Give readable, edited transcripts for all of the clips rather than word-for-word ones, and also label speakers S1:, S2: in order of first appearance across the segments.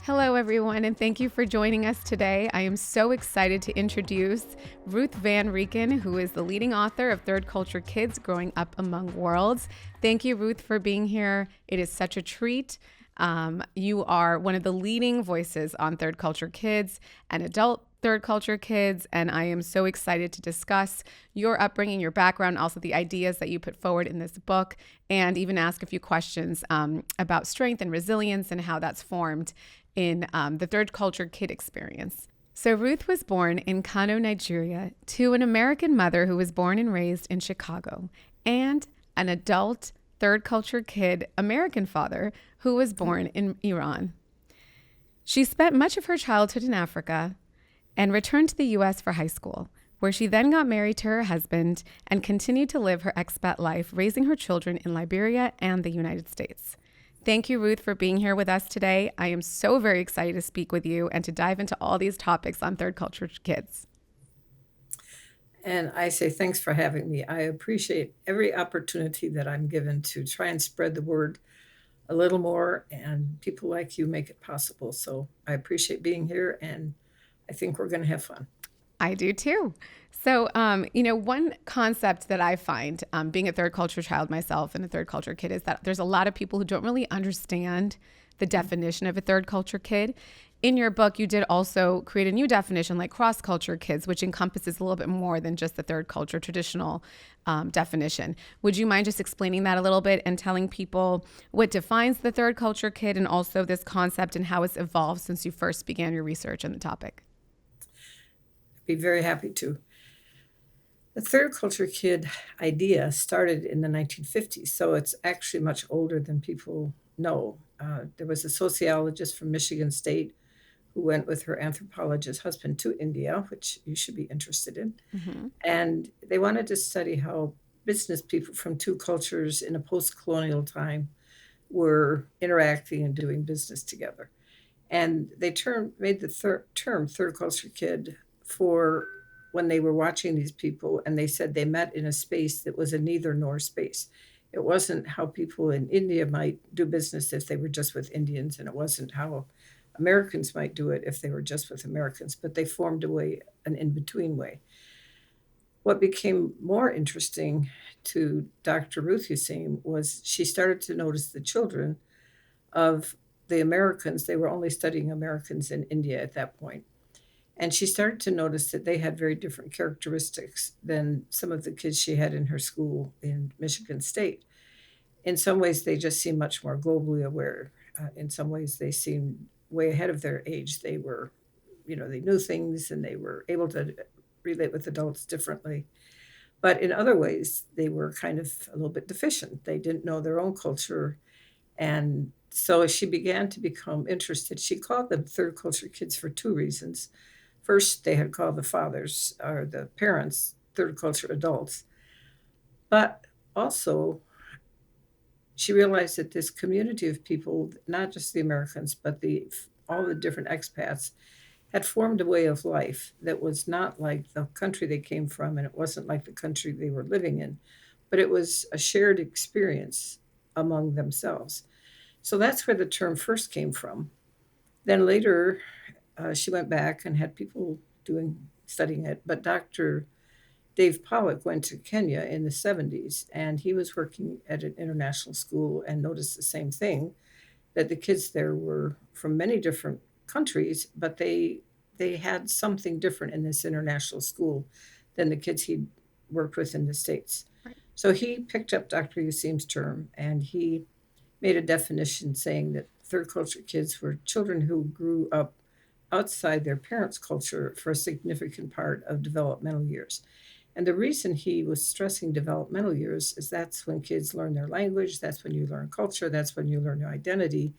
S1: Hello, everyone, and thank you for joining us today. I am so excited to introduce Ruth Van Reken, who is the leading author of Third Culture Kids Growing Up Among Worlds. Thank you, Ruth, for being here. It is such a treat. You are one of the leading voices on Third Culture Kids and adult Third Culture Kids, and I am so excited to discuss your upbringing, your background, also the ideas that you put forward in this book, and even ask a few questions about strength and resilience and how that's formed in the Third Culture Kid experience. So Ruth was born in Kano, Nigeria, to an American mother who was born and raised in Chicago, and an adult Third Culture Kid American father who was born in Iran. She spent much of her childhood in Africa and returned to the U.S. for high school, where she then got married to her husband and continued to live her expat life, raising her children in Liberia and the United States. Thank you, Ruth, for being here with us today. I am so very excited to speak with you and to dive into all these topics on Third Culture Kids.
S2: And I say thanks for having me. I appreciate every opportunity that I'm given to try and spread the word a little more, and people like you make it possible. So I appreciate being here, and I think we're going to have fun.
S1: I do too. So, one concept that I find being a third culture child myself and a third culture kid is that there's a lot of people who don't really understand the definition of a third culture kid. In your book, you did also create a new definition like cross culture kids, which encompasses a little bit more than just the third culture traditional definition. Would you mind just explaining that a little bit and telling people what defines the third culture kid and also this concept and how it's evolved since you first began your research on the topic?
S2: Be very happy to. The third culture kid idea started in the 1950s, so it's actually much older than people know. There was a sociologist from Michigan State who went with her anthropologist husband to India, which you should be interested in.
S1: Mm-hmm.
S2: And they wanted to study how business people from two cultures in a post colonial time were interacting and doing business together. And they made the term third culture kid for when they were watching these people, and they said they met in a space that was a neither nor space. It wasn't how people in India might do business if they were just with Indians, and it wasn't how Americans might do it if they were just with Americans, but they formed a way, an in between way. What became more interesting to Dr. Ruth Hussein was she started to notice the children of the Americans. They were only studying Americans in India at that point. And she started to notice that they had very different characteristics than some of the kids she had in her school in Michigan State. In some ways, they just seemed much more globally aware. In some ways, they seemed way ahead of their age. They were, they knew things and they were able to relate with adults differently. But in other ways, they were kind of a little bit deficient. They didn't know their own culture. And so she began to become interested. She called them third culture kids for two reasons. First, they had called the fathers or the parents third culture adults. But also, she realized that this community of people, not just the Americans, but all the different expats, had formed a way of life that was not like the country they came from, and it wasn't like the country they were living in, but it was a shared experience among themselves. So that's where the term first came from. Then later, she went back and had people studying it. But Dr. Dave Pollock went to Kenya in the 70s, and he was working at an international school and noticed the same thing, that the kids there were from many different countries, but they had something different in this international school than the kids he'd worked with in the States.
S1: Right.
S2: So he picked up Dr. Yusim's term and he made a definition saying that third culture kids were children who grew up outside their parents' culture for a significant part of developmental years. And the reason he was stressing developmental years is that's when kids learn their language, that's when you learn culture, that's when you learn your identity.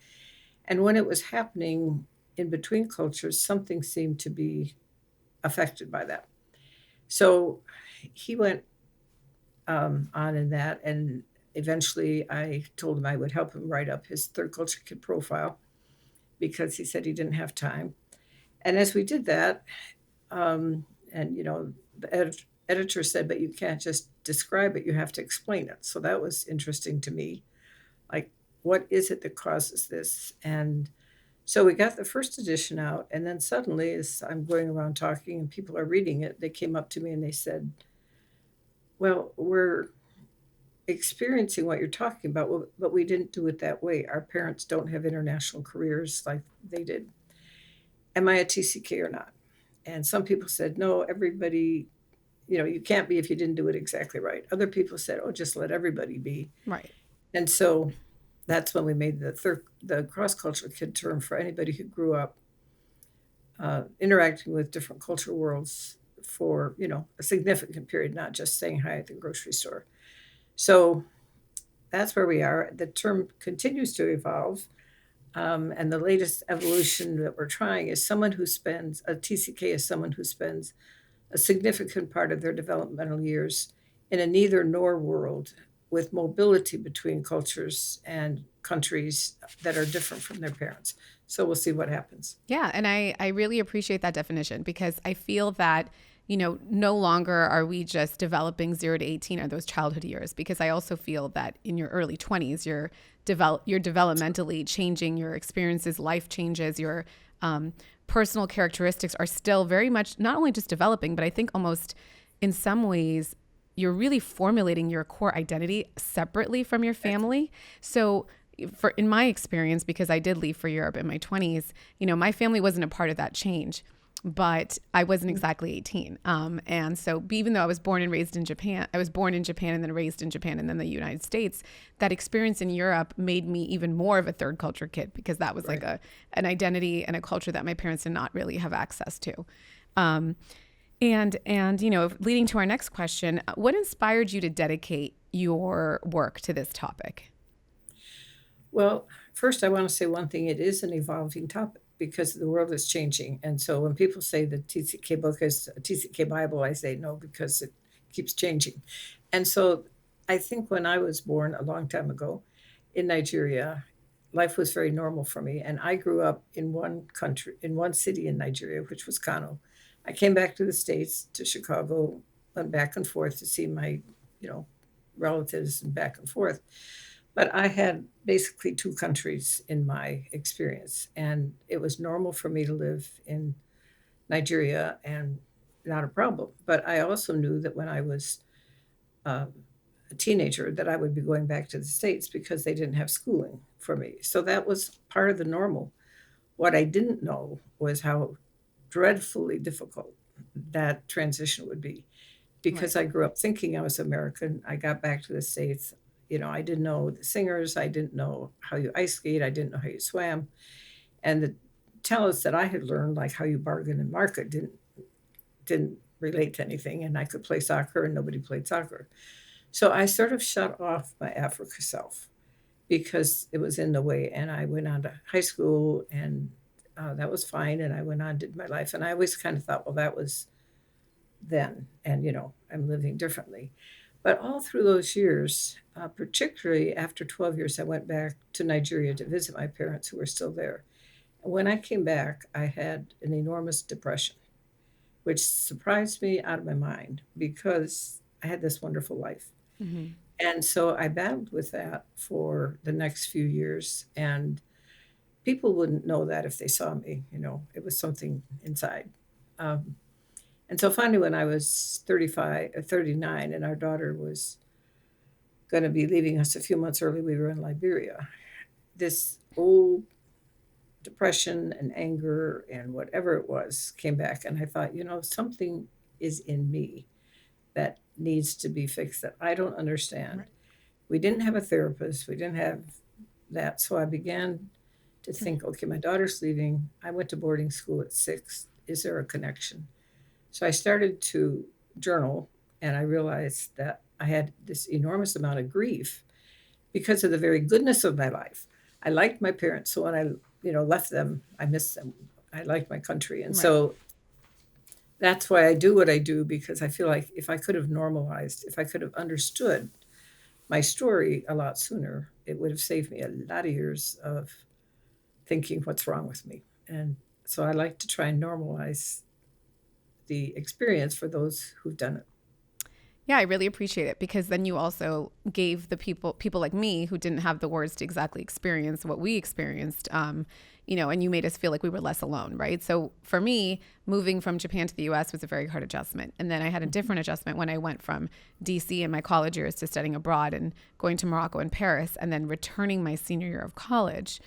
S2: And when it was happening in between cultures, something seemed to be affected by that. So he went on in that, and eventually I told him I would help him write up his third culture kid profile because he said he didn't have time. And as we did that, and the editor said, but you can't just describe it, you have to explain it. So that was interesting to me. Like, what is it that causes this? And So we got the first edition out, and then suddenly, as I'm going around talking and people are reading it, they came up to me and they said, "Well, we're experiencing what you're talking about, but we didn't do it that way. Our parents don't have international careers like they did. Am I a TCK or not?" And some people said, "No, everybody, you can't be if you didn't do it exactly right." Other people said, "Oh, just let everybody be."
S1: Right.
S2: And so that's when we made the cross cultural kid term for anybody who grew up interacting with different cultural worlds for a significant period, not just saying hi at the grocery store. So that's where we are. The term continues to evolve. And the latest evolution that we're trying is someone who spends a TCK is someone who spends a significant part of their developmental years in a neither nor world with mobility between cultures and countries that are different from their parents. So we'll see what happens.
S1: Yeah, and I really appreciate that definition because I feel that, no longer are we just developing 0 to 18 or those childhood years, because I also feel that in your early 20s, you're developmentally changing your experiences, life changes, your personal characteristics are still very much not only just developing, but I think almost in some ways you're really formulating your core identity separately from your family. So for in my experience, because I did leave for Europe in my 20s, my family wasn't a part of that change, but I wasn't exactly 18. And so even though I was born and raised in Japan, I was born in Japan and then raised in Japan and then the United States, that experience in Europe made me even more of a third culture kid because that was like
S2: Right.
S1: an identity and a culture that my parents did not really have access to. Um, and leading to our next question, what inspired you to dedicate your work to this topic?
S2: Well, first, I want to say one thing. It is an evolving topic because the world is changing. And so when people say the TCK book is a TCK Bible, I say no because it keeps changing. And so I think when I was born a long time ago in Nigeria, life was very normal for me. And I grew up in one country, in one city in Nigeria, which was Kano. I came back to the States, to Chicago, went back and forth to see my, you know, relatives and back and forth. But I had basically two countries in my experience, and it was normal for me to live in Nigeria and not a problem. But I also knew that when I was um, a teenager, that I would be going back to the States because they didn't have schooling for me. So that was part of the normal. What I didn't know was how dreadfully difficult that transition would be because
S1: Right.
S2: I grew up thinking I was American. I got back to the States. I didn't know the singers. I didn't know how you ice skate. I didn't know how you swam. And the talents that I had learned, like how you bargain and market, didn't relate to anything. And I could play soccer, and nobody played soccer. So I sort of shut off my Africa self because it was in the way. And I went on to high school, and that was fine. And I went on, did my life. And I always kind of thought, well, that was then. And, I'm living differently. But all through those years, particularly after 12 years, I went back to Nigeria to visit my parents who were still there. And when I came back, I had an enormous depression, which surprised me out of my mind because I had this wonderful life.
S1: Hmm.
S2: And so I battled with that for the next few years. And people wouldn't know that if they saw me, it was something inside. Um, and so finally, when I was 35, 39, and our daughter was going to be leaving us a few months early, we were in Liberia. This old depression and anger and whatever it was came back. And I thought, something is in me that needs to be fixed that I don't understand.
S1: Right.
S2: We didn't have a therapist, we didn't have that. So I began to think, okay, my daughter's leaving. I went to boarding school at 6. Is there a connection? So I started to journal, and I realized that I had this enormous amount of grief because of the very goodness of my life. I liked my parents, so when I, left them, I missed them. I liked my country, and
S1: Right.
S2: so that's why I do what I do because I feel like if I could have normalized, if I could have understood my story a lot sooner, it would have saved me a lot of years of thinking what's wrong with me. And so I like to try and normalize the experience for those who've done it.
S1: Yeah, I really appreciate it because then you also gave the people like me who didn't have the words to exactly experience what we experienced, and you made us feel like we were less alone, right? So for me, moving from Japan to the U.S. was a very hard adjustment, and then I had a different adjustment when I went from D.C. in my college years to studying abroad and going to Morocco and Paris, and then returning my senior year of college.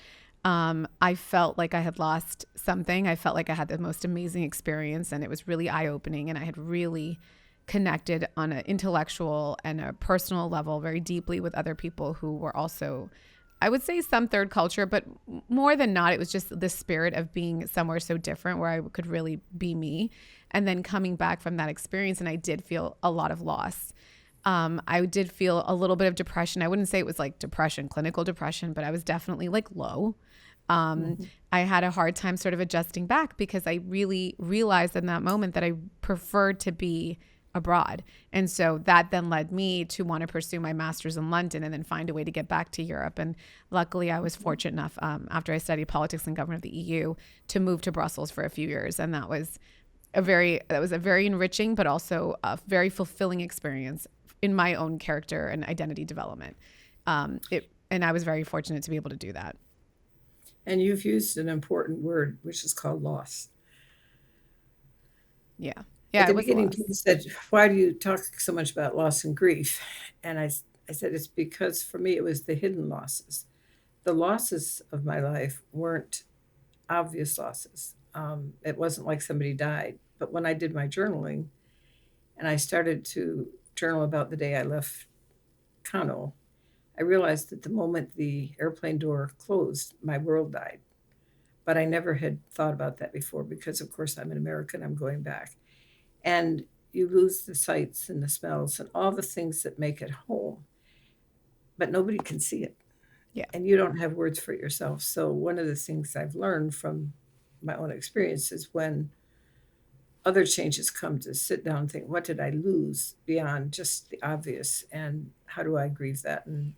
S1: I felt like I had lost something. I felt like I had the most amazing experience, and it was really eye opening, and I had really connected on an intellectual and a personal level very deeply with other people who were also, I would say, some third culture, but more than not, it was just the spirit of being somewhere so different where I could really be me. And then coming back from that experience, and I did feel a lot of loss. I did feel a little bit of depression. I wouldn't say it was like depression, clinical depression, but I was definitely like low.
S2: Mm-hmm.
S1: I had a hard time sort of adjusting back because I really realized in that moment that I preferred to be abroad. And so that then led me to want to pursue my master's in London and then find a way to get back to Europe. And luckily, I was fortunate enough after I studied politics and government of the EU to move to Brussels for a few years. And that was a very enriching, but also a very fulfilling experience in my own character and identity development. And I was very fortunate to be able to do that.
S2: And you've used an important word, which is called loss.
S1: Yeah.
S2: At
S1: Yeah,
S2: the
S1: it was a
S2: beginning,
S1: loss.
S2: people said, "Why do you talk so much about loss and grief?" And I said, "It's because for me, it was the hidden losses. The losses of my life weren't obvious losses. It wasn't like somebody died. But when I did my journaling and I started to journal about the day I left Kano, I realized that the moment the airplane door closed, my world died. But I never had thought about that before because, of course, I'm an American, I'm going back. And you lose the sights and the smells and all the things that make it home, but nobody can see it.
S1: Yeah.
S2: And you don't have words for it yourself. So, one of the things I've learned from my own experience is when other changes come to sit down and think, what did I lose beyond just the obvious? And how do I grieve that? And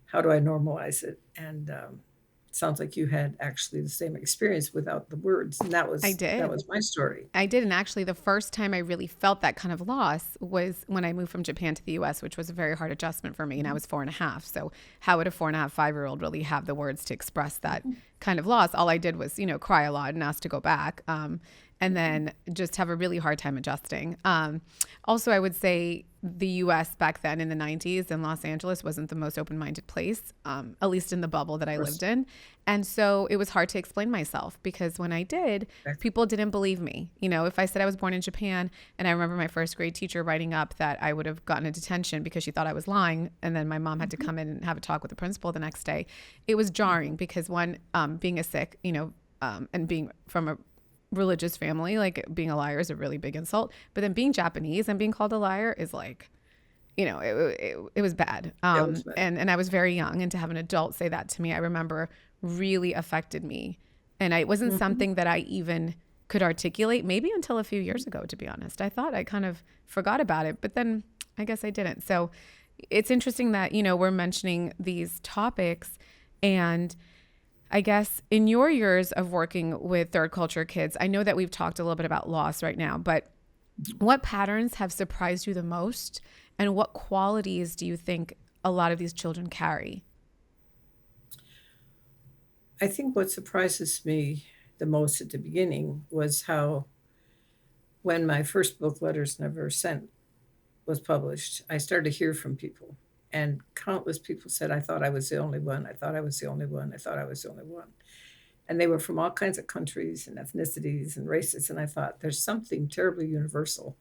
S2: how do I normalize it? And it sounds like you had actually the same experience without the words. And that
S1: I
S2: was that
S1: did.
S2: was my story.
S1: I did. And actually, the first time I really felt that kind of loss was when I moved from Japan to the US, which was a very hard adjustment for me. And I was 4.5. So, how would a 4.5, 5 year old really have the words to express that kind of loss? All I did was, cry a lot and ask to go back. And then just have a really hard time adjusting. Also, I would say the US back then in the 90s in Los Angeles wasn't the most open minded place, at least in the bubble that
S2: Of
S1: I lived
S2: course.
S1: in. And so it was hard to explain myself because when I did, people didn't believe me. If I said I was born in Japan, and I remember my first grade teacher writing up that I would have gotten a detention because she thought I was lying, and then my mom had to come in and have a talk with the principal the next day, it was jarring because one, being a Sikh, and being from a religious family, like being a liar is a really big insult. But then being Japanese and being called a liar is like, it was bad.
S2: That was my
S1: And I was very young, and to have an adult say that to me, I remember really affected me. And it wasn't
S2: Mhm.
S1: something that I even could articulate maybe until a few years ago, to be honest. I thought I kind of forgot about it, but then I guess I didn't. So it's interesting that, we're mentioning these topics. And I guess in your years of working with third culture kids, I know that we've talked a little bit about loss right now, but what patterns have surprised you the most? And what qualities do you think a lot of these children carry?
S2: I think what surprises me the most at the beginning was how, when my first book, Letters Never Sent, was published, I started to hear from people. And countless people said, I thought I was the only one. I thought I was the only one. I thought I was the only one. And they were from all kinds of countries and ethnicities and races. And I thought, there's something terribly universal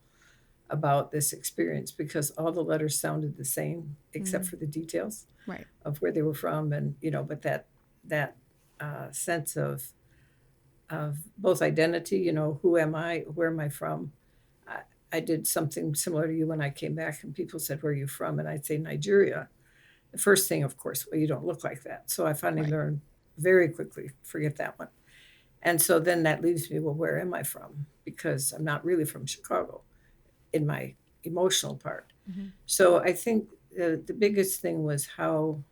S2: about this experience because all the letters sounded the same except
S1: Mm,
S2: for the details
S1: right.
S2: of where they were from. And, but that sense of both identity, who am I, where am I from? I, I did something similar to you when I came back, and people said, "Where are you from?" And I'd say Nigeria. The first thing, of course, well, you don't look like that. So I finally
S1: Right.
S2: learned very quickly, forget that one. And so then that leaves me, well, where am I from? Because I'm not really from Chicago in my emotional part.
S1: Hmm.
S2: So I think the biggest thing was how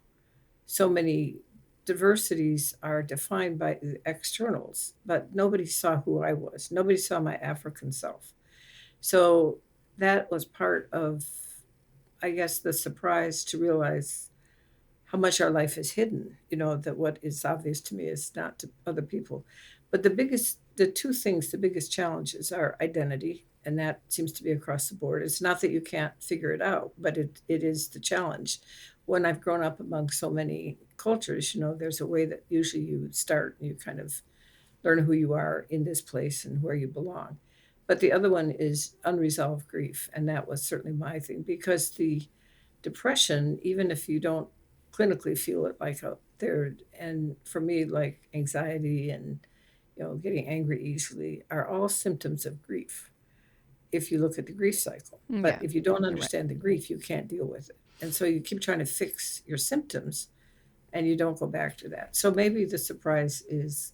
S2: so many diversities are defined by the externals, but nobody saw who I was. Nobody saw my African self. So that was part of I guess, the surprise to realize how much our life is hidden, that what is obvious to me is not to other people. But the two things, the biggest challenges are identity, and that seems to be across the board. It's not that you can't figure it out, but it is the challenge. When I've grown up among so many cultures, there's a way that usually you start and you kind of learn who you are in this place and where you belong. But the other one is unresolved grief. And that was certainly my thing because the depression, even if you don't clinically feel it like out there, and for me, like anxiety and getting angry easily are all symptoms of grief if you look at the grief cycle. But
S1: Yeah,
S2: if you don't
S1: you're right.
S2: understand the grief, you can't deal with it. And so you keep trying to fix your symptoms and you don't go back to that. So maybe the surprise is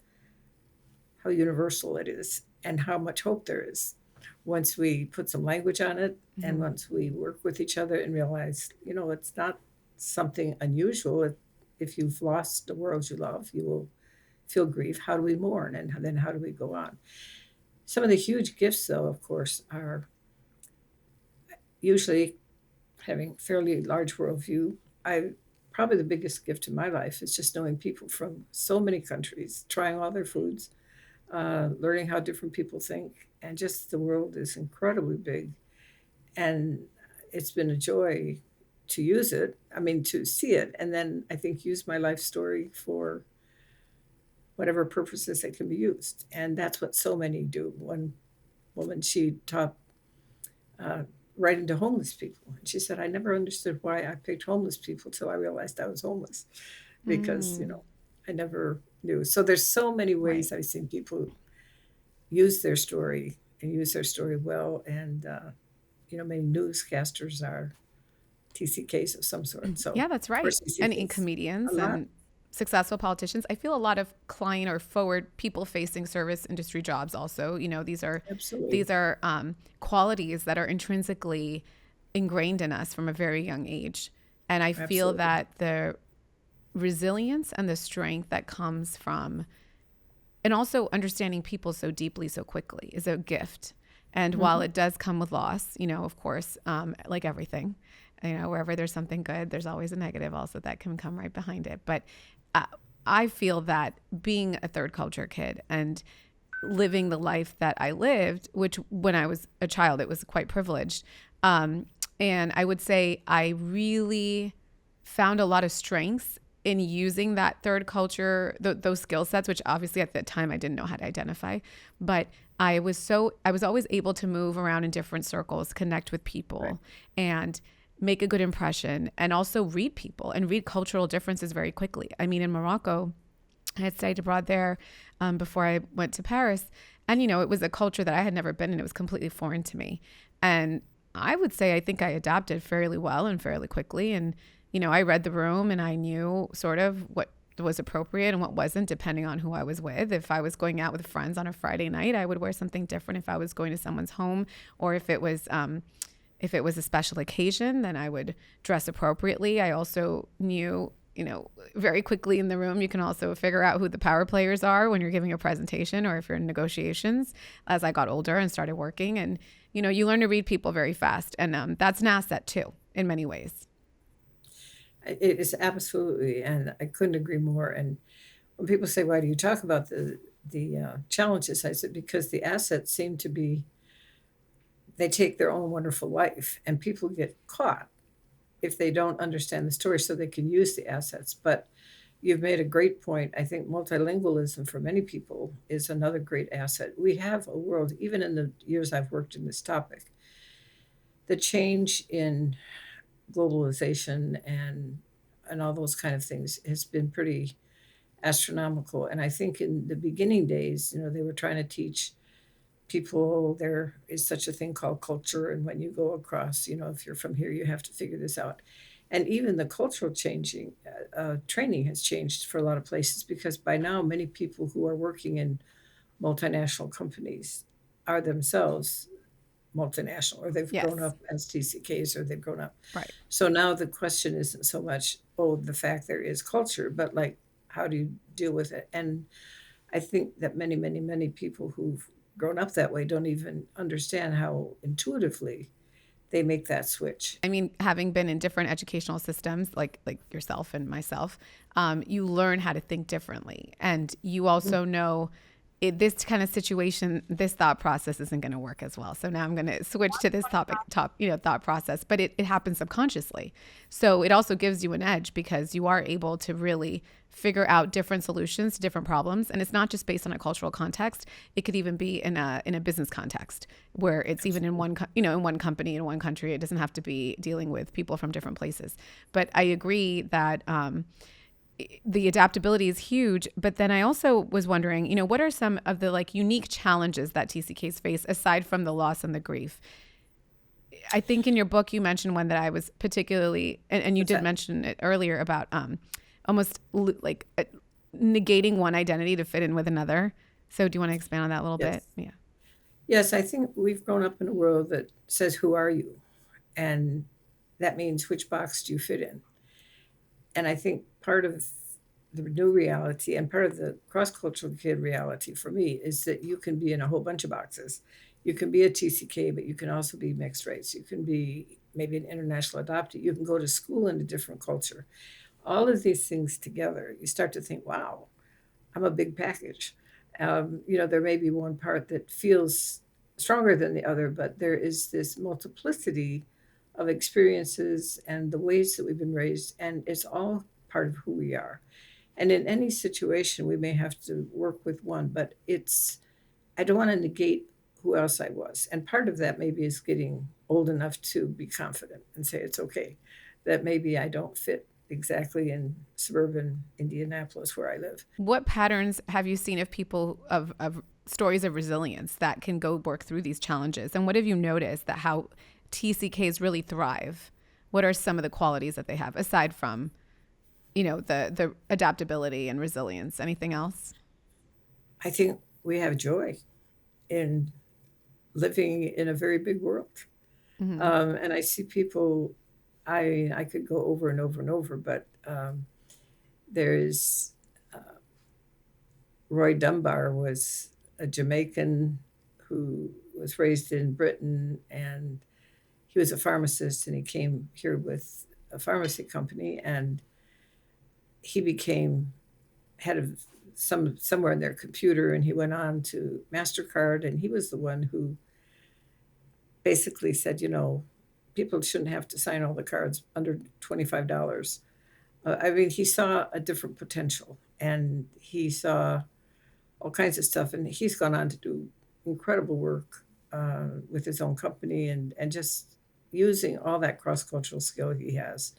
S2: how universal it is and how much hope there is once we put some language on it and
S1: Mhm.
S2: once we work with each other and realize, it's not something unusual. If you've lost the world you love, you will feel grief. How do we mourn? And then how do we go on? Some of the huge gifts, though, of course, are usually having fairly large worldview. I Probably the biggest gift in my life is just knowing people from so many countries, trying all their foods, learning how different people think, and just the world is incredibly big. And it's been a joy to use it. I mean, to see it, and then I think use my life story for whatever purposes it can be used. And that's what so many do. One woman, she taught uh, writing to homeless people. And she said, I never understood why I picked homeless people till I realized I was homeless because,
S1: Mm,
S2: I never knew. So there's so many
S1: right.
S2: ways I've seen people use their story and use their story well. And, many newscasters are TCKs of some sort. So,
S1: Yeah, that's
S2: of
S1: right.
S2: course,
S1: And in
S2: TCKs a
S1: comedians
S2: lot.
S1: and successful politicians, I feel a lot of client or forward people facing service industry jobs also,
S2: Absolutely.
S1: these are qualities that are intrinsically ingrained in us from a very young age. And I feel
S2: Absolutely.
S1: that the resilience and the strength that comes from and also understanding people so deeply so quickly is a gift. And while
S2: Hmm.
S1: it does come with loss, of course, like everything, wherever there's something good, there's always a negative also that can come right behind it. But uh, I feel that being a third culture kid and living the life that I lived, which when I was a child, it was quite privileged. Um, and I would say I really found a lot of strengths in using that third culture, those skill sets, which obviously at the time I didn't know how to identify. But I was always able to move around in different circles, connect with
S2: Right.
S1: people, and make a good impression, and also read people and read cultural differences very quickly. I mean, in Morocco, I had studied abroad there before I went to Paris. And, it was a culture that I had never been in. It was completely foreign to me. And I would say I think I adapted fairly well and fairly quickly. And, I read the room and I knew sort of what was appropriate and what wasn't, depending on who I was with. If I was going out with friends on a Friday night, I would wear something different. If I was going to someone's home, or if it was a special occasion, then I would dress appropriately. I also knew, very quickly in the room, you can also figure out who the power players are when you're giving a presentation or if you're in negotiations as I got older and started working. And, you learn to read people very fast. And that's an asset too, in many ways.
S2: It is absolutely, and I couldn't agree more. And when people say, "Why do you talk about the challenges?" I said, "Because the assets seem to be they take their own wonderful life, and people get caught if they don't understand the story, so they can use the assets." But you've made a great point. I think multilingualism for many people is another great asset. We have a world, even in the years I've worked in this topic, the change in globalization and all those kind of things has been pretty astronomical. And I think in the beginning days, they were trying to teach people there is such a thing called culture. And when you go across, if you're from here, you have to figure this out. And even the cultural changing training has changed for a lot of places because by now, many people who are working in multinational companies are themselves multinational or they've grown
S1: Yes.
S2: up as TCKs or they've grown up.
S1: Right.
S2: So now the question isn't so much, oh, the fact there is culture, but like, how do you deal with it? And I think that many, many, many people who've grown up that way don't even understand how intuitively they make that switch.
S1: I mean, having been in different educational systems, like yourself and myself, you learn how to think differently, and you also know this kind of situation, this thought process isn't going to work as well. So now I'm going to switch to this thought process, but it happens subconsciously. So it also gives you an edge because you are able to really figure out different solutions to different problems. And it's not just based on a cultural context. It could even be in a business context where it's even in one company, in one country. It doesn't have to be dealing with people from different places. But I agree that, the adaptability is huge. But then I also was wondering, what are some of the unique challenges that TCKs face aside from the loss and the grief? I think in your book, you mentioned one that I was particularly, and you did mention it earlier about almost negating one identity to fit in with another. So do you want to expand on that a little bit? Yeah.
S2: Yes, I think we've grown up in a world that says, "Who are you?" And that means which box do you fit in? And I think part of the new reality and part of the cross cultural kid reality for me is that you can be in a whole bunch of boxes. You can be a TCK, but you can also be mixed race. You can be maybe an international adoptee. You can go to school in a different culture. All of these things together, you start to think, wow, I'm a big package. There may be one part that feels stronger than the other, but there is this multiplicity of experiences and the ways that we've been raised, and it's all part of who we are. And in any situation, we may have to work with one, but I don't want to negate who else I was. And part of that maybe is getting old enough to be confident and say it's okay, that maybe I don't fit exactly in suburban Indianapolis where I live.
S1: What patterns have you seen of people of stories of resilience that can go work through these challenges? And what have you noticed that how TCKs really thrive? What are some of the qualities that they have aside from, the adaptability and resilience? Anything else?
S2: I think we have joy in living in a very big world. And I see people, I could go over and over and over, but there's Roy Dunbar was a Jamaican who was raised in Britain, and he was a pharmacist, and he came here with a pharmacy company, and he became head of somewhere in their computer, and he went on to MasterCard, and he was the one who basically said, people shouldn't have to sign all the cards under $25. I mean, he saw a different potential, and he saw all kinds of stuff, and he's gone on to do incredible work with his own company and just using all that cross-cultural skill he has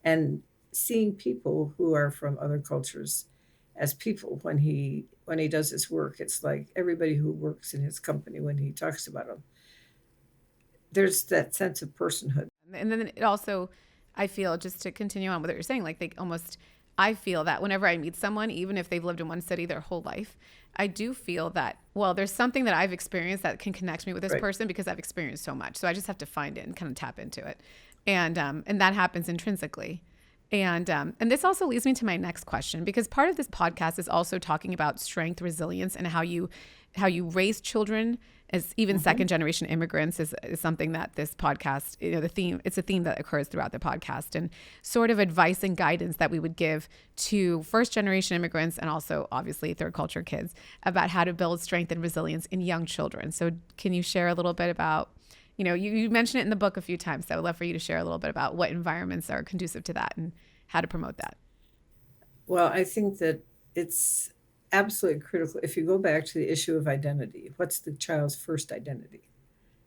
S2: and seeing people who are from other cultures as people when he does his work. It's like everybody who works in his company, when he talks about them, there's that sense of personhood.
S1: And then it also, I feel, just to continue on with what you're saying, I feel that whenever I meet someone, even if they've lived in one city their whole life, I do feel that, well, there's something that I've experienced that can connect me with this
S2: Right.
S1: person because I've experienced so much. So I just have to find it and kind of tap into it. And that happens intrinsically. And this also leads me to my next question, because part of this podcast is also talking about strength, resilience, and how you raise children as even second generation immigrants is something that this podcast, it's a theme that occurs throughout the podcast, and sort of advice and guidance that we would give to first generation immigrants and also obviously third culture kids about how to build strength and resilience in young children. So can you share a little bit about, you mentioned it in the book a few times, so I would love for you to share a little bit about what environments are conducive to that and how to promote that.
S2: Well, I think that it's absolutely critical. If you go back to the issue of identity, what's the child's first identity?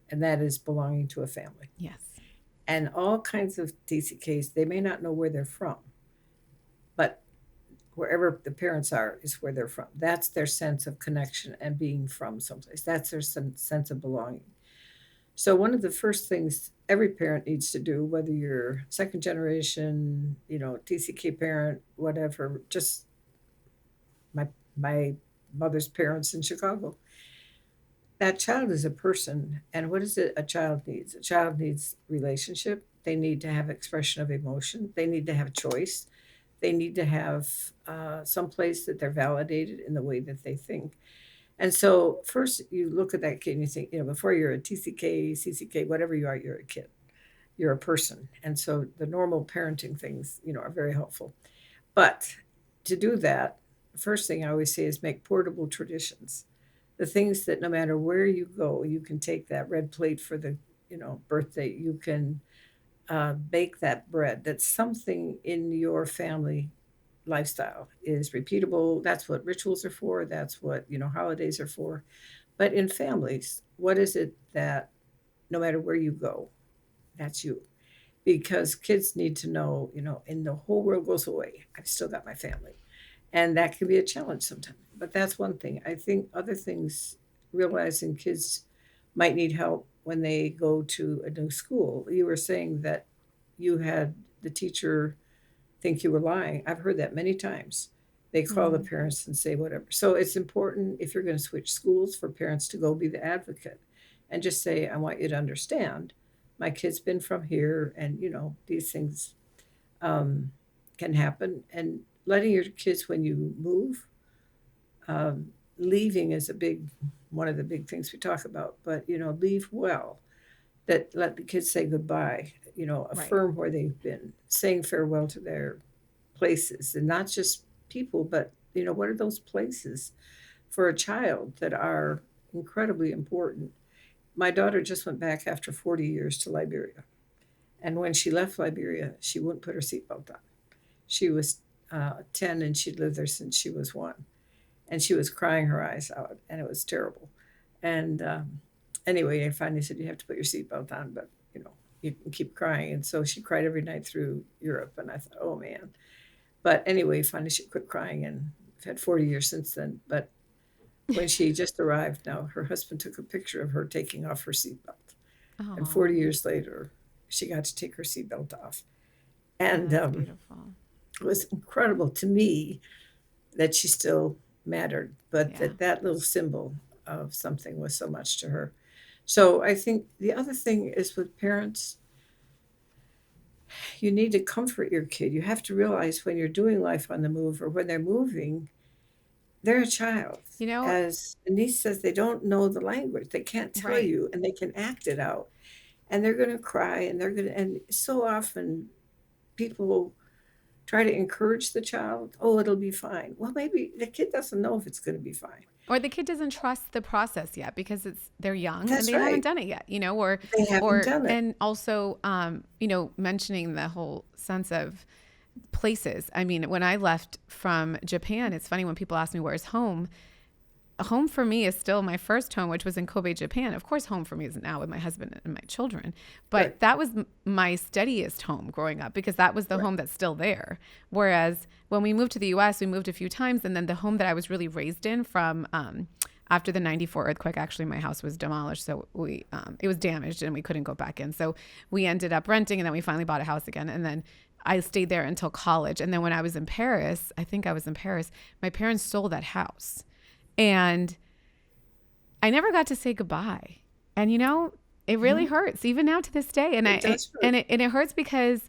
S2: And that is belonging to a family.
S1: Yes.
S2: And all kinds of TCKs, they may not know where they're from, but wherever the parents are is where they're from. That's their sense of connection and being from someplace. That's their sense of belonging. So one of the first things every parent needs to do, whether you're second generation, TCK parent, whatever, just my mother's parents in Chicago, that child is a person. And what is it a child needs? A child needs relationship. They need to have expression of emotion. They need to have choice. They need to have some place that they're validated in the way that they think. And so first you look at that kid and you think, before you're a TCK, CCK, whatever you are, you're a kid. you're a person. And so the normal parenting things, are very helpful. But to do that, the first thing I always say is make portable traditions. The things that no matter where you go, you can take that red plate for the, birthday. You can bake that bread. That's something in your family lifestyle is repeatable. That's what rituals are for. That's what, holidays are for. But in families, what is it that no matter where you go, that's you? Because kids need to know, and the whole world goes away, I've still got my family. And that can be a challenge sometimes. But that's one thing. I think other things, realizing kids might need help when they go to a new school. You were saying that you had the teacher think you were lying. I've heard that many times. They call the
S1: Mm.
S2: parents and say whatever. So it's important if you're going to switch schools for parents to go be the advocate and just say, I want you to understand my kid's been from here and, these things um, can happen. And letting your kids, when you move, leaving is one of the big things we talk about, but, leave well, that let the kids say goodbye,
S1: Right.
S2: affirm where they've been, saying farewell to their places and not just people, but what are those places for a child that are incredibly important. My daughter just went back after 40 years to Liberia, and when she left Liberia she wouldn't put her seatbelt on. She was 10 and she'd lived there since she was 1, and she was crying her eyes out and it was terrible. And anyway, I finally said, you have to put your seatbelt on, but you can keep crying. And so she cried every night through Europe, and I thought, oh man. But anyway, finally she quit crying, and we've had 40 years since then. But when she just arrived now, her husband took a picture of her taking off her seatbelt. And 40
S1: Oh,
S2: years later, she got to take her seatbelt off.
S1: oh,
S2: And
S1: that's beautiful.
S2: it was incredible to me that she still mattered, but
S1: Yeah.
S2: that little symbol of something was so much to her. So I think the other thing is with parents, you need to comfort your kid. You have to realize when you're doing life on the move or when they're moving, they're a child.
S1: You know,
S2: As Denise says, they don't know the language. They can't tell
S1: right.
S2: you and they can act it out. And they're going to cry and and so often people try to encourage the child. Oh, it'll be fine. Well, maybe the kid doesn't know if it's going to be fine.
S1: Or the kid doesn't trust the process yet because they're young and
S2: That's
S1: they haven't
S2: right.
S1: done it yet,
S2: They haven't
S1: or
S2: done it.
S1: and also mentioning the whole sense of places. I mean, when I left from Japan, it's funny when people ask me where's home. Home for me is still my first home, which was in Kobe, Japan. Of course, home for me is now with my husband and my children.
S2: Right.
S1: But that was my steadiest home growing up because that was the
S2: Right.
S1: home that's still there. Whereas when we moved to the US, we moved a few times. And then the home that I was really raised in from after the 94 earthquake, actually, my house was demolished. So it was damaged and we couldn't go back in. So we ended up renting and then we finally bought a house again. And then I stayed there until college. And then when I was in Paris, I think I was in Paris, my parents sold that house. And I never got to say goodbye. And it really
S2: Mhm.
S1: hurts even now to this day. And
S2: It
S1: I
S2: does hurt.
S1: and it hurts because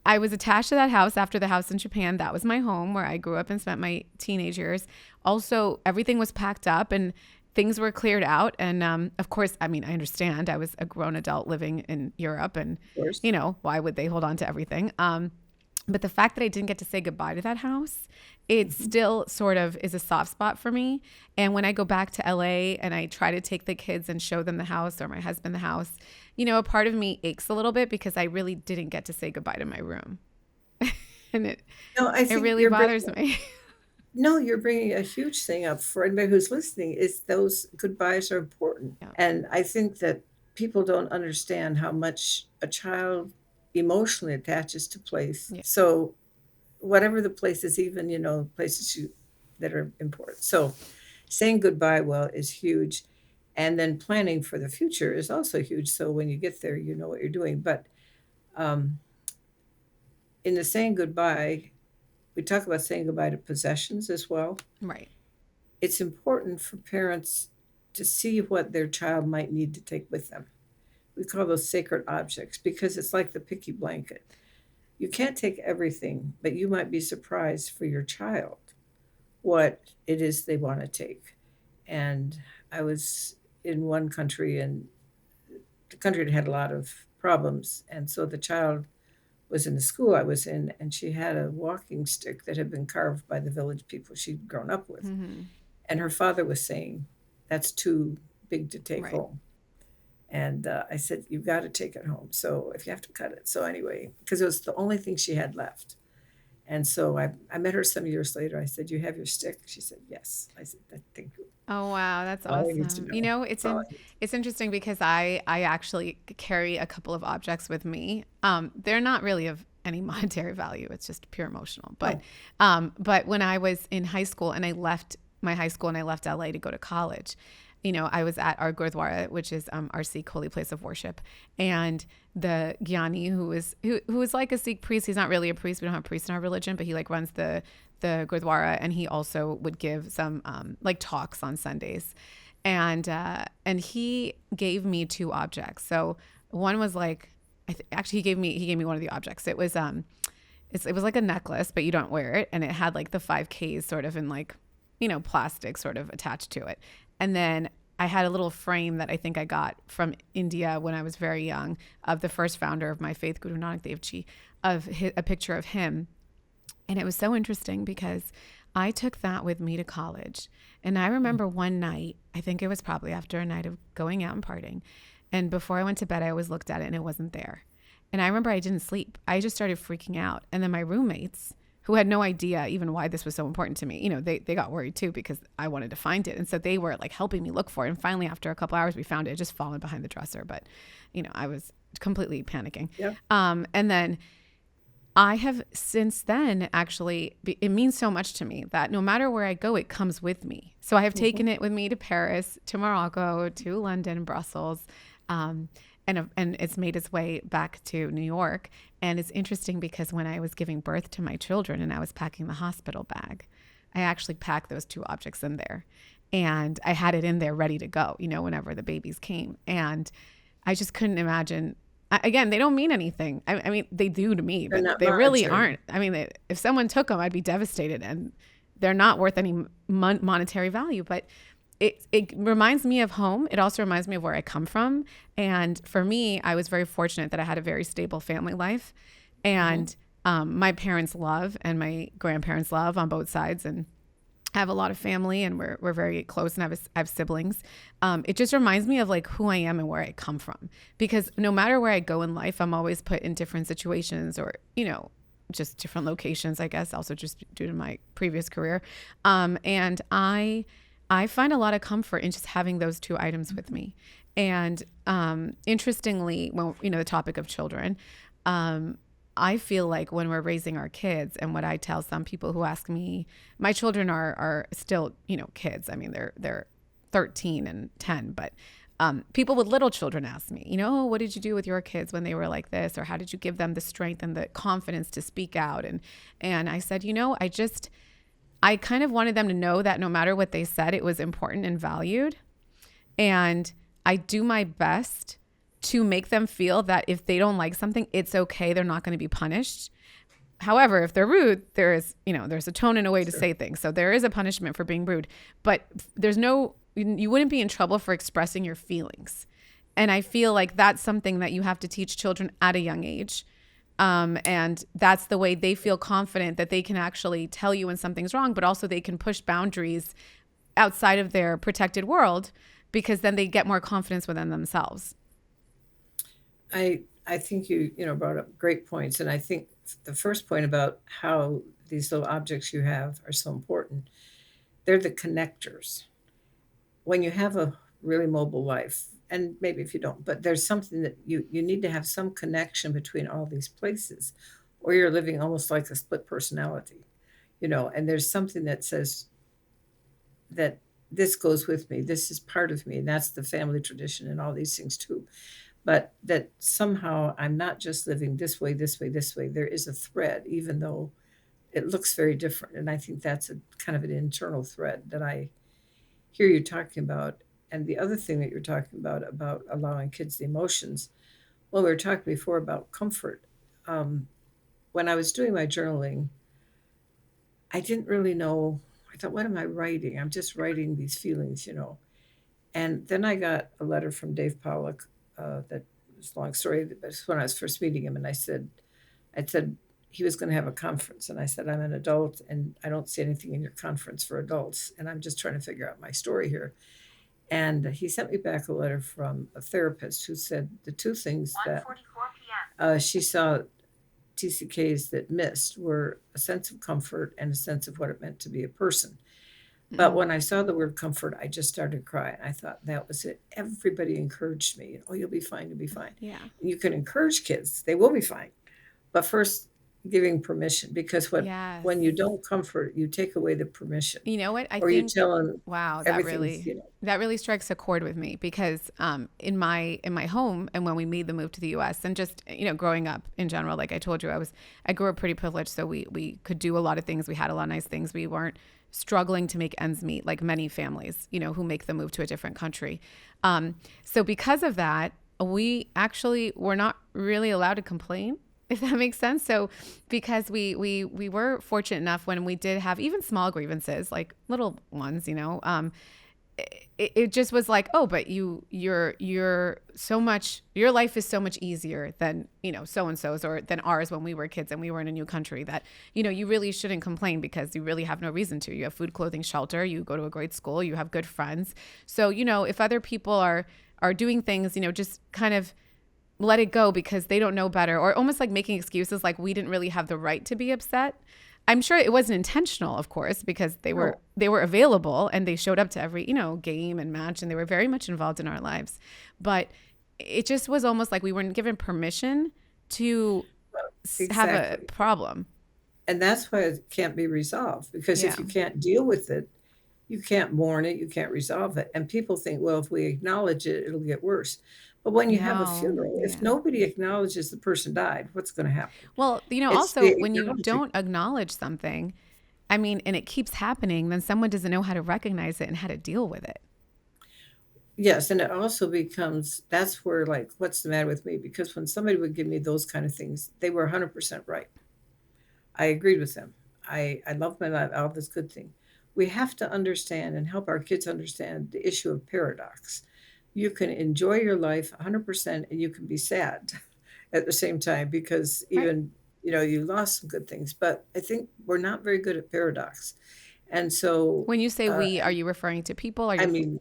S1: I was attached to that house after the house in Japan. That was my home where I grew up and spent my teenage years. Also, everything was packed up and things were cleared out. And of course, I mean, I understand I was a grown adult living in Europe, and
S2: Of course.
S1: why would they hold on to everything? But the fact that I didn't get to say goodbye to that house, it
S2: Mhm.
S1: still sort of is a soft spot for me. And when I go back to LA and I try to take the kids and show them the house or my husband the house, a part of me aches a little bit because I really didn't get to say goodbye to my room. And
S2: No, I
S1: it
S2: think
S1: really
S2: you're
S1: bothers
S2: bringing
S1: me.
S2: no, you're bringing a huge thing up for anybody who's listening is those goodbyes are important.
S1: Yeah.
S2: And I think that people don't understand how much a child emotionally attaches to place.
S1: Yeah.
S2: So whatever the place is, even, places that are important. So saying goodbye well is huge. And then planning for the future is also huge. So when you get there, you know what you're doing. But um, in the saying goodbye, we talk about saying goodbye to possessions as well.
S1: Right.
S2: It's important for parents to see what their child might need to take with them. We call those sacred objects because it's like the picky blanket. You can't take everything, but you might be surprised for your child what it is they want to take. And I was in one country, and the country had a lot of problems. And so the child was in the school I was in, and she had a walking stick that had been carved by the village people she'd grown up with.
S1: Mm-hmm.
S2: And her father was saying, "That's too big to take
S1: Right.
S2: home." And I said, "You've got to take it home. So if you have to cut it." So anyway, because it was the only thing she had left. And so I met her some years later. I said, "You have your stick?" She said, "Yes." I said, "Thank you.
S1: Oh wow, that's
S2: All I need to
S1: awesome. You
S2: know."
S1: know,
S2: That's all I need.
S1: it's interesting because I actually carry a couple of objects with me. They're not really of any monetary value. It's just pure emotional.
S2: Oh,
S1: But when I was in high school and I left my high school and I left LA to go to college, you know, I was at our Gurdwara, which is our Sikh holy place of worship, and the Gyani, who is like a Sikh priest. He's not really a priest. We don't have priests in our religion, but he like runs the Gurdwara, and he also would give some like talks on Sundays, and he gave me two objects. So one was like, actually he gave me one of the objects. It was it was like a necklace, but you don't wear it, and it had like the 5Ks sort of in like, you know, plastic sort of attached to it. And then I had a little frame that I think I got from India when I was very young of the first founder of my faith, Guru Nanak Dev Ji, a picture of him. And it was so interesting because I took that with me to college. And I remember one night, I think it was probably after a night of going out and partying. And before I went to bed, I always looked at it and it wasn't there. And I remember I didn't sleep. I just started freaking out. And then my roommates, who had no idea even why this was so important to me, you know, they got worried too because I wanted to find it. And so they were like helping me look for it. And finally, after a couple hours, we found it. It just fallen behind the dresser. But, you know, I was completely panicking.
S2: yeah.
S1: And then I have since then actually, it means so much to me that no matter where I go, it comes with me. So I have taken it with me to Paris, to Morocco, to London, Brussels. And it's made its way back to New York. And it's interesting because when I was giving birth to my children and I was packing the hospital bag, I actually packed those two objects in there. And I had it in there ready to go, you know, whenever the babies came. And I just couldn't imagine. Again, they don't mean anything. I mean, they do to me,
S2: They're
S1: but
S2: not
S1: they really
S2: monetary.
S1: aren't. I mean, if someone took them, I'd be devastated. And they're not worth any monetary value. But it reminds me of home. It also reminds me of where I come from. And for me, I was very fortunate that I had a very stable family life. And my parents love and my grandparents love on both sides. And I have a lot of family and we're very close and I have siblings. It just reminds me of like who I am and where I come from. Because no matter where I go in life, I'm always put in different situations or, you know, just different locations, I guess, also just due to my previous career. And I find a lot of comfort in just having those two items with me. And interestingly, well, you know, the topic of children, I feel like when we're raising our kids, and what I tell some people who ask me, my children are still, you know, kids. I mean, they're 13 and 10, but people with little children ask me, you know, oh, what did you do with your kids when they were like this, or how did you give them the strength and the confidence to speak out? And I said, you know, I kind of wanted them to know that no matter what they said, it was important and valued. And I do my best to make them feel that if they don't like something, it's okay. They're not going to be punished. However, if they're rude, there's a tone and a way to say things. So there is a punishment for being rude, but you wouldn't be in trouble for expressing your feelings. And I feel like that's something that you have to teach children at a young age. And that's the way they feel confident that they can actually tell you when something's wrong, but also they can push boundaries outside of their protected world because then they get more confidence within themselves.
S2: I think you brought up great points, and I think the first point about how these little objects you have are so important. They're the connectors. When you have a really mobile life, and maybe if you don't, but there's something that you need to have some connection between all these places, or you're living almost like a split personality, and there's something that says that this goes with me, this is part of me, and that's the family tradition and all these things too. But that somehow I'm not just living this way, this way, this way. There is a thread, even though it looks very different. And I think that's a kind of an internal thread that I hear you talking about. And the other thing that you're talking about allowing kids the emotions, well, we were talking before about comfort. Um, when I was doing my journaling, I didn't really know. I thought, what am I writing? I'm just writing these feelings. And then I got a letter from Dave Pollock that it's a long story, but it's when I was first meeting him, and I said he was going to have a conference, and I said, I'm an adult, and I don't see anything in your conference for adults, and I'm just trying to figure out my story here. And he sent me back a letter from a therapist who said the two things that
S3: 1:44 p.m.
S2: she saw TCKs that missed were a sense of comfort and a sense of what it meant to be a person. But
S1: Mm,
S2: when I saw the word comfort, I just started crying. I thought that was it. Everybody encouraged me. Oh, you'll be fine. You'll be fine.
S1: yeah.
S2: And you can encourage kids; they will be fine. But first, giving permission, because when you
S1: Yes.
S2: don't comfort, you take away the permission,
S1: You know what? I
S2: or you
S1: think,
S2: tell them
S1: wow,
S2: everything's,
S1: that really strikes a chord with me because in my home and when we made the move to the US and just growing up in general, like I told you, I grew up pretty privileged, so we could do a lot of things. We had a lot of nice things. We weren't struggling to make ends meet like many families, who make the move to a different country. So because of that, we actually were not really allowed to complain, if that makes sense. So because we were fortunate enough when we did have even small grievances, like little ones, it just was like, oh, but you're so much, your life is so much easier than, so and so's or than ours when we were kids and we were in a new country, that, you really shouldn't complain because you really have no reason to. You have food, clothing, shelter, you go to a great school, you have good friends. So, if other people are doing things, just kind of let it go because they don't know better, or almost like making excuses like we didn't really have the right to be upset. I'm sure it wasn't intentional, of course, because
S2: No,
S1: they were available and they showed up to every, game and match, and they were very much involved in our lives. But it just was almost like we weren't given permission to have a
S2: exactly.
S1: problem.
S2: And that's why it can't be resolved, because
S1: Yeah.
S2: if you can't deal with it, you can't mourn it, you can't resolve it. And people think, well, if we acknowledge it, it'll get worse. But when you have a
S1: No.
S2: funeral, if
S1: Yeah.
S2: nobody acknowledges the person died, what's going to happen?
S1: Well,
S2: It's
S1: also
S2: the
S1: when you
S2: acknowledging.
S1: don't acknowledge something, I mean, and it keeps happening, then someone doesn't know how to recognize it and how to deal with it.
S2: Yes, and it also becomes that's where, like, what's the matter with me? Because when somebody would give me those kind of things, they were 100% right. I agreed with them. I love my life, all this good thing. We have to understand and help our kids understand the issue of paradox. You can enjoy your life 100% and you can be sad at the same time, because
S1: Right.
S2: even, you lost some good things. But I think we're not very good at paradox. And so,
S1: When you say
S2: uh,
S1: we, are you referring to people? Are
S2: I
S1: you
S2: mean,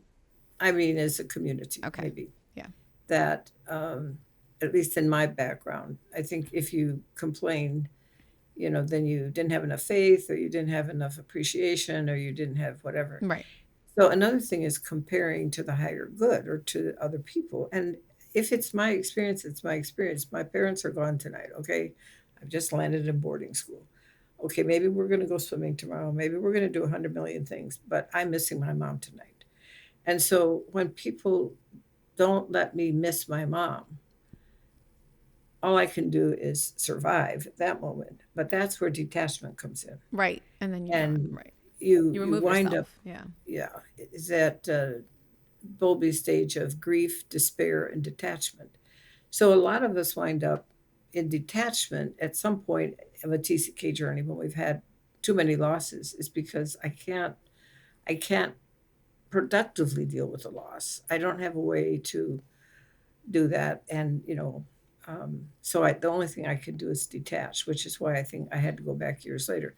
S2: I mean, as a community,
S1: okay?
S2: maybe
S1: Yeah.
S2: that, at least in my background, I think if you complain, then you didn't have enough faith, or you didn't have enough appreciation, or you didn't have whatever.
S1: Right.
S2: So another thing is comparing to the higher good or to other people. And if it's my experience, it's my experience. My parents are gone tonight. Okay. I've just landed in boarding school. Okay. Maybe we're going to go swimming tomorrow. Maybe we're going to do 100 million things, but I'm missing my mom tonight. And so when people don't let me miss my mom, all I can do is survive at that moment. But that's where detachment comes in.
S1: Right. And then you don't.
S2: And
S1: Right.
S2: you
S1: You
S2: you
S1: remove
S2: wind up,
S1: yourself. Yeah.
S2: yeah, is that Bowlby stage of grief, despair, and detachment. So a lot of us wind up in detachment at some point of a TCK journey when we've had too many losses, is because I can't productively deal with the loss. I don't have a way to do that. And, so the only thing I could do is detach, which is why I think I had to go back years later.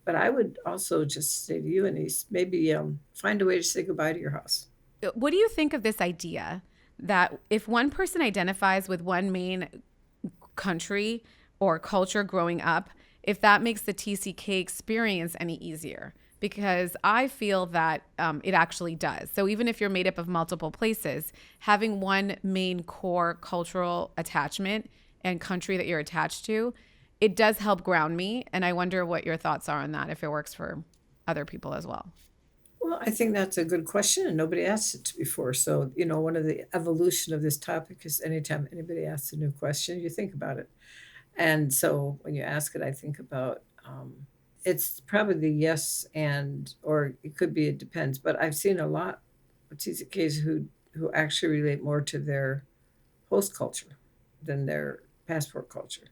S2: But I would also just say to you, Anise, maybe find a way to say goodbye to your house.
S1: What do you think of this idea that if one person identifies with one main country or culture growing up, if that makes the TCK experience any easier? Because I feel that it actually does. So even if you're made up of multiple places, having one main core cultural attachment and country that you're attached to, it does help ground me. And I wonder what your thoughts are on that, if it works for other people as well.
S2: Well, I think that's a good question, and nobody asked it before. So, one of the evolution of this topic is anytime anybody asks a new question, you think about it. And so when you ask it, I think about it's probably the yes and, or it could be it depends. But I've seen a lot of TCKs who actually relate more to their host culture than their passport culture.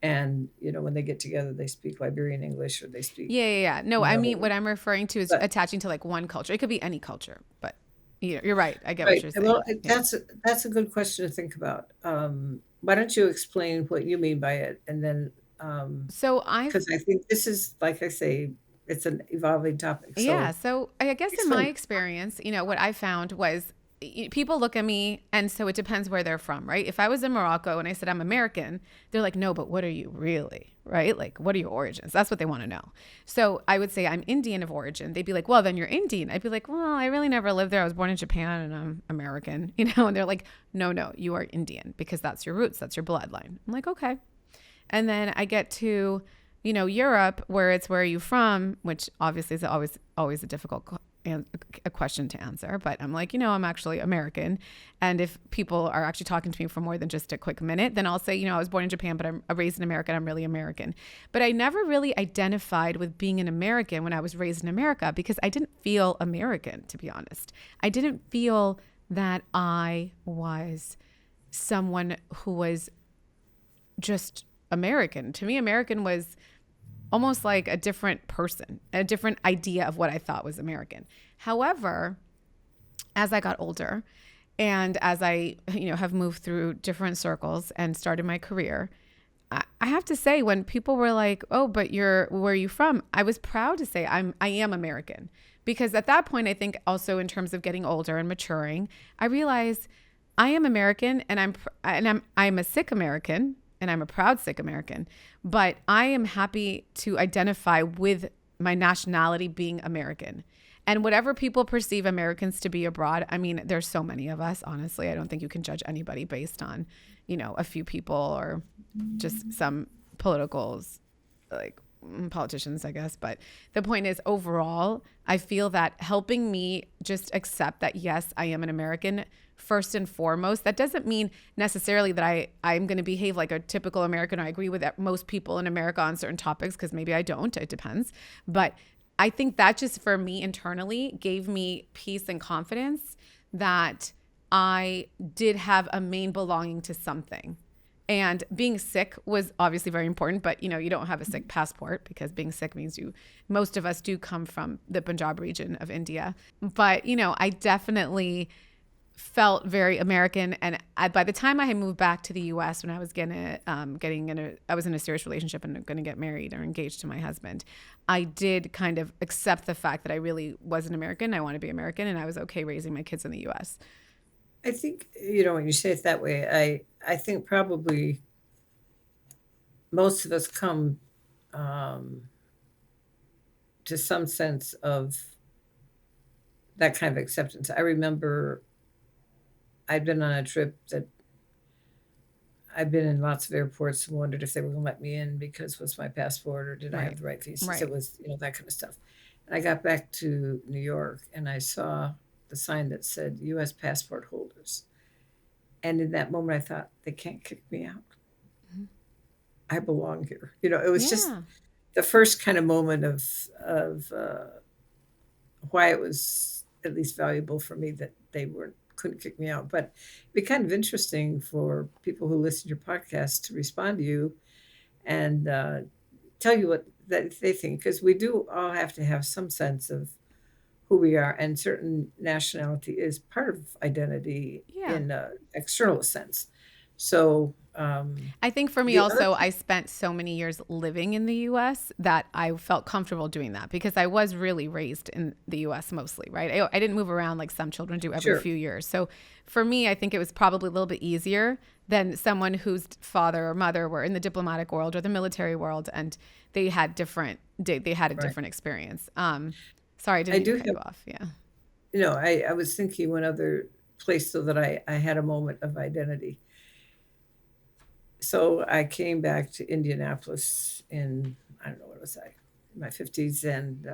S2: And when they get together, they speak Liberian English, or they speak,
S1: Yeah, yeah, yeah. No,
S2: you
S1: I
S2: know,
S1: mean, what I'm referring to is
S2: but
S1: attaching to like one culture. It could be any culture, but You're right. I get what
S2: Right.
S1: you're
S2: Well,
S1: saying. Yeah.
S2: that's a good question to think about. Why don't you explain what you mean by it, and then
S1: So I've
S2: because I think this is, like I say, it's an evolving topic.
S1: Yeah.
S2: So
S1: So I guess in my
S2: explain.
S1: experience, what I found was people look at me, and so it depends where they're from, right? If I was in Morocco and I said I'm American, they're like, no, but what are you really, right? Like, what are your origins? That's what they want to know. So I would say I'm Indian of origin. They'd be like, well, then you're Indian. I'd be like, well, I really never lived there. I was born in Japan and I'm American, And they're like, no, you are Indian because that's your roots, that's your bloodline. I'm like, okay. And then I get to, Europe, where it's where are you from, which obviously is always a difficult a question to answer. But I'm like, I'm actually American. And if people are actually talking to me for more than just a quick minute, then I'll say, I was born in Japan, but I'm raised in America. And I'm really American. But I never really identified with being an American when I was raised in America because I didn't feel American, to be honest. I didn't feel that I was someone who was just American. To me, American was almost like a different person, a different idea of what I thought was American. However, as I got older and as I, have moved through different circles and started my career, I have to say when people were like, "Oh, but where are you from?" I was proud to say I am American because at that point I think also in terms of getting older and maturing, I realized I am American and I'm a sick American and I'm a proud sick American, but I am happy to identify with my nationality being American. And whatever people perceive Americans to be abroad, I mean, there's so many of us, honestly. I don't think you can judge anybody based on, a few people or just some politicals, like politicians, I guess. But the point is, overall, I feel that helping me just accept that, yes, I am an American first and foremost. That doesn't mean necessarily that I'm going to behave like a typical American. I agree with most people in America on certain topics because maybe I don't. It depends. But I think that just for me internally gave me peace and confidence that I did have a main belonging to something. And being sick was obviously very important, but you don't have a sick passport because being sick means most of us do come from the Punjab region of India. But, I definitely felt very American. And by the time I had moved back to the U.S., when I was I was in a serious relationship and going to get married or engaged to my husband, I did kind of accept the fact that I really was an American. I want to be American, and I was okay raising my kids in the U.S.
S2: I think, when you say it that way, I think probably most of us come um, to some sense of that kind of acceptance. I remember I'd been on a trip that I've been in lots of airports and wondered if they were going to let me in because was my passport or did I have
S1: Right.
S2: the right visas? It
S1: Right.
S2: was, that kind of stuff. And I got back to New York and I saw the sign that said U.S. passport holders. And in that moment, I thought, they can't kick me out.
S1: Mhm.
S2: I belong here. It was just
S1: Yeah.
S2: the first kind of moment of why it was at least valuable for me that they couldn't kick me out. But it'd be kind of interesting for people who listen to your podcast to respond to you and tell you what that they think, because we do all have to have some sense of who we are, and certain nationality is part of identity
S1: Yeah.
S2: in an external sense. So
S1: I think for me
S2: the other
S1: also, I spent so many years living in the US that I felt comfortable doing that because I was really raised in the US mostly, right? I didn't move around like some children do every
S2: sure,
S1: few years. So for me, I think it was probably a little bit easier than someone whose father or mother were in the diplomatic world or the military world and they had they had a
S2: right.
S1: different experience. Sorry, I didn't
S2: I
S1: mean to
S2: do
S1: cut
S2: have,
S1: you off. Yeah.
S2: I was thinking one other place so that I had a moment of identity. So I came back to Indianapolis in, I don't know, what was I, in my 50s, and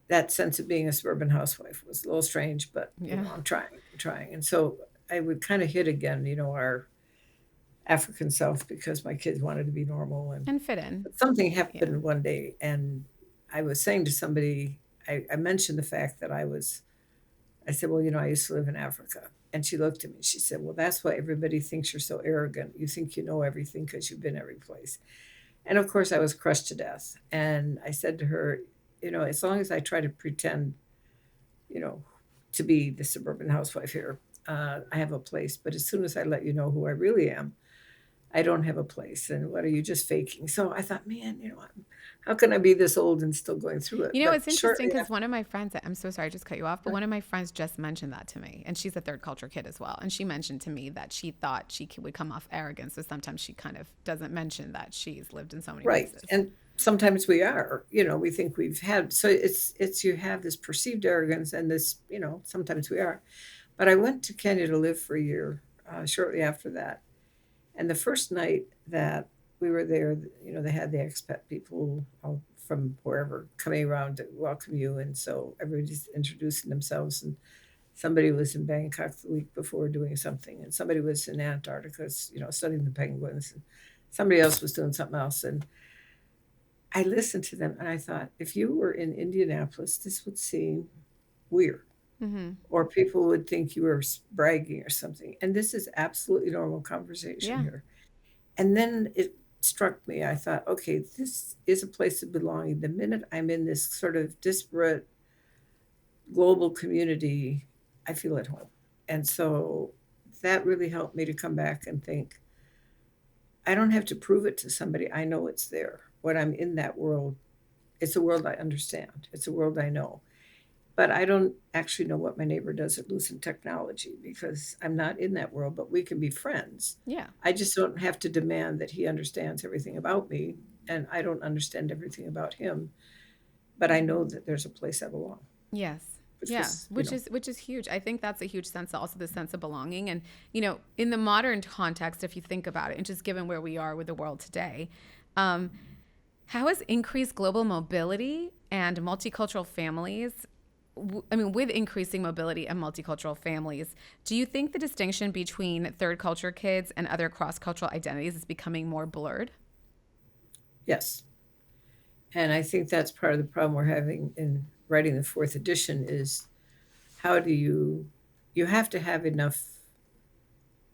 S2: that sense of being a suburban housewife was a little strange, but
S1: Yeah.
S2: I'm trying. And so I would kind of hit again, our African self because my kids wanted to be normal. And
S1: And fit in.
S2: but something
S1: Yeah.
S2: happened one day, and I was saying to somebody, I mentioned the fact that I said, well, I used to live in Africa. And she looked at me. She said, well, that's why everybody thinks you're so arrogant. You think you know everything because you've been every place. And of course, I was crushed to death. And I said to her, as long as I try to pretend you know, to be the suburban housewife here. I have a place, but as soon as I let you know who I really am, I don't have a place. And what are you just faking? So I thought, man, how can I be this old and still going through it?
S1: You know,
S2: But
S1: it's interesting
S2: shortly
S1: because
S2: after,
S1: one of my friends, I'm so sorry, I just cut you off, but one of my friends just mentioned that to me. And she's a third culture kid as well. And she mentioned to me that she thought would come off arrogant. So sometimes she kind of doesn't mention that she's lived in so many
S2: right.
S1: places.
S2: And sometimes we are, we think we've had, so it's, you have this perceived arrogance and this, sometimes we are. But I went to Kenya to live for a year shortly after that. And the first night that we were there, they had the expat people all from wherever coming around to welcome you. And so everybody's introducing themselves. And somebody was in Bangkok the week before doing something. And somebody was in Antarctica, studying the penguins. And somebody else was doing something else. And I listened to them and I thought, if you were in Indianapolis, this would seem weird.
S1: Mm-hmm.
S2: Or people would think you were bragging or something. And this is absolutely normal conversation
S1: Yeah.
S2: here. And then it struck me. I thought, okay, this is a place of belonging. The minute I'm in this sort of disparate global community, I feel at home. And so that really helped me to come back and think, I don't have to prove it to somebody. I know it's there. When I'm in that world, it's a world I understand. It's a world I know. But I don't actually know what my neighbor does at Lucent Technology because I'm not in that world, but we can be friends.
S1: Yeah.
S2: I just don't have to demand that he understands everything about me, and I don't understand everything about him, but I know that there's a place I belong,
S1: Yes.
S2: which
S1: Yeah,
S2: was,
S1: which is huge. I think that's a huge sense, also the sense of belonging. And in the modern context, if you think about it, and just given where we are with the world today, um, how has increased global mobility and multicultural families? With increasing mobility and multicultural families, do you think the distinction between third culture kids and other cross cultural identities is becoming more blurred?
S2: yes. And I think that's part of the problem we're having in writing the fourth edition is how do you have to have enough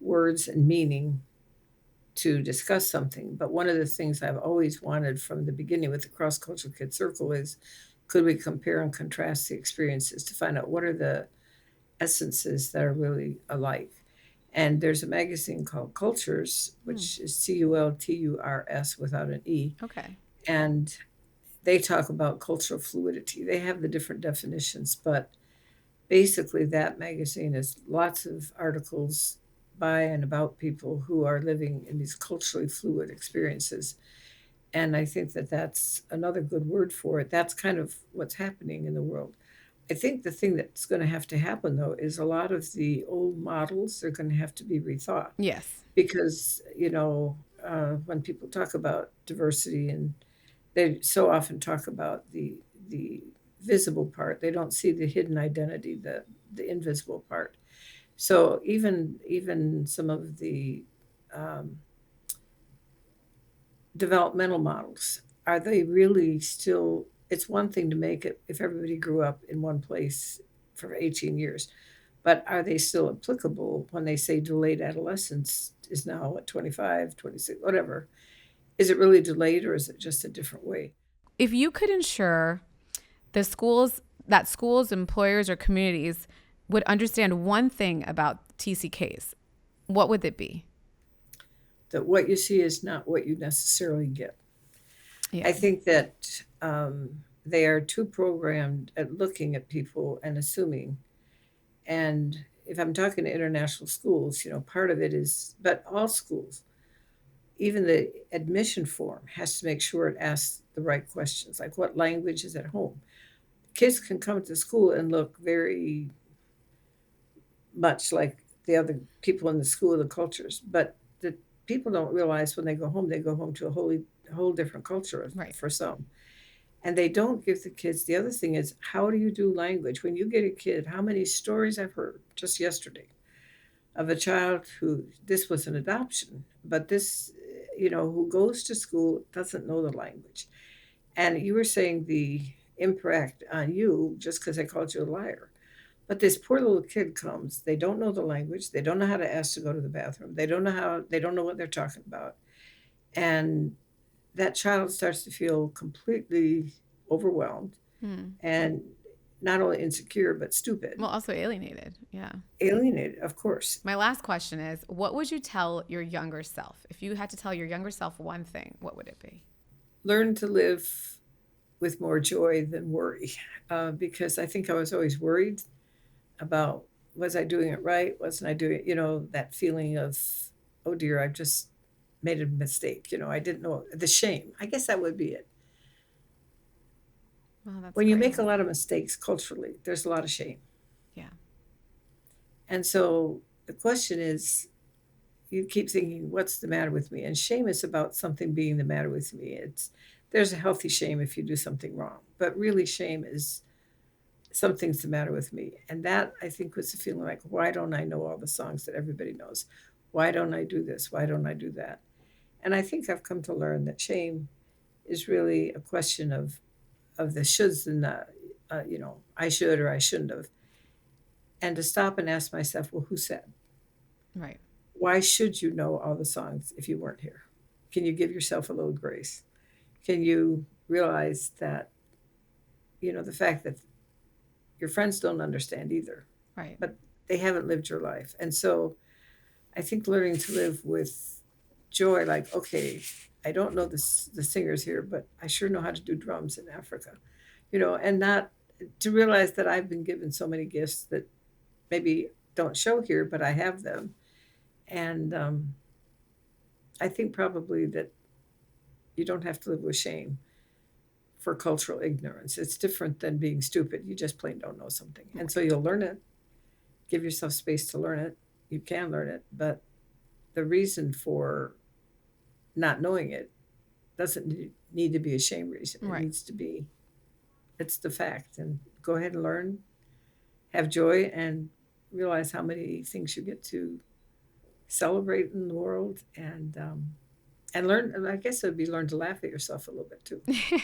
S2: words and meaning to discuss something. But one of the things I've always wanted from the beginning with the Cross Cultural Kid Circle is could we compare and contrast the experiences to find out what are the essences that are really alike? And there's a magazine called Cultures,
S1: Hmm.
S2: which is Culturs without an E.
S1: Okay.
S2: And they talk about cultural fluidity. They have the different definitions, but basically, that magazine has lots of articles by and about people who are living in these culturally fluid experiences. And I think that that's another good word for it. That's kind of what's happening in the world. I think the thing that's going to happen, though, is a lot of the old models are going to have to be rethought
S1: Yes.
S2: because, when people talk about diversity and they so often talk about the visible part. They don't see the hidden identity, the invisible part. So even some of the um, developmental models are they really still? It's one thing to make it if everybody grew up in one place for 18 years, but are they still applicable when they say delayed adolescence is now at 25, 26, whatever? Is it really delayed or is it just a different way?
S1: If you could ensure schools, employers, or communities would understand one thing about TCKs, what would it be?
S2: That what you see is not what you necessarily get.
S1: Yeah.
S2: I think that they are too programmed at looking at people and assuming. And if I'm talking to international schools, part of it is, but all schools, even the admission form has to make sure it asks the right questions, like what language is at home. Kids can come to school and look very much like the other people in the school, the cultures, but the people don't realize when they go home to a whole different culture
S1: Right.
S2: for some. And they don't give the kids, the other thing is, how do you do language? When you get a kid, how many stories I've heard just yesterday of a child who, this was an adoption, but this, who goes to school, doesn't know the language. And you were saying the impact on you just because I called you a liar. But this poor little kid comes, they don't know the language, they don't know how to ask to go to the bathroom, they don't know what they're talking about. And that child starts to feel completely overwhelmed
S1: Hmm.
S2: and not only insecure, but stupid,
S1: Well, also alienated. Yeah.
S2: alienated, of course.
S1: My last question is, what would you tell your younger self? If you had to tell your younger self one thing, what would it be?
S2: Learn to live with more joy than worry, because I think I was always worried about, was I doing it right? Wasn't I doing it? That feeling of, oh dear, I've just made a mistake. I didn't know the shame. I guess that would be it.
S1: Well, that's
S2: When you
S1: great.
S2: make a lot of mistakes culturally, there's a lot of shame.
S1: Yeah.
S2: And so the question is, you keep thinking, what's the matter with me? And shame is about something being the matter with me. There's a healthy shame if you do something wrong, but really shame is something's the matter with me. And that, I think, was the feeling like, why don't I know all the songs that everybody knows? Why don't I do this? Why don't I do that? And I think I've come to learn that shame is really a question of the shoulds and the, I should or I shouldn't have. And to stop and ask myself, well, who said?
S1: Right.
S2: Why should you know all the songs if you weren't here? Can you give yourself a little grace? Can you realize that, the fact that your friends don't understand either,
S1: Right.
S2: but they haven't lived your life. And so I think learning to live with joy, like, okay, I don't know the singers here, but I sure know how to do drums in Africa, and not to realize that I've been given so many gifts that maybe don't show here, but I have them. And I think probably that you don't have to live with shame for cultural ignorance. It's different than being stupid. You just plain don't know something. And so you'll learn it, give yourself space to learn it. You can learn it, but the reason for not knowing it doesn't need to be a shame reason. It
S1: Right.
S2: needs to be, it's the fact. And go ahead and learn, have joy, and realize how many things you get to celebrate in the world, and learn. And I guess it would be learn to laugh at yourself a little bit too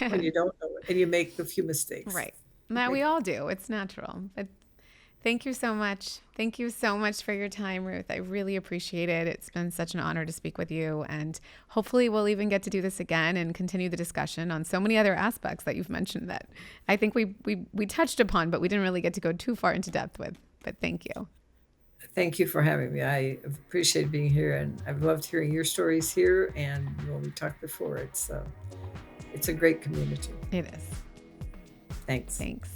S2: when you don't know it and you make a few mistakes.
S1: Right. That we all do. It's natural. But thank you so much. Thank you so much for your time, Ruth. I really appreciate it. It's been such an honor to speak with you. And hopefully we'll even get to do this again and continue the discussion on so many other aspects that you've mentioned that I think we touched upon, but we didn't really get to go too far into depth with. But thank you.
S2: Thank you for having me. I appreciate being here, and I've loved hearing your stories here. And when we talked before, it's a great community.
S1: It is.
S2: Thanks.
S1: Thanks.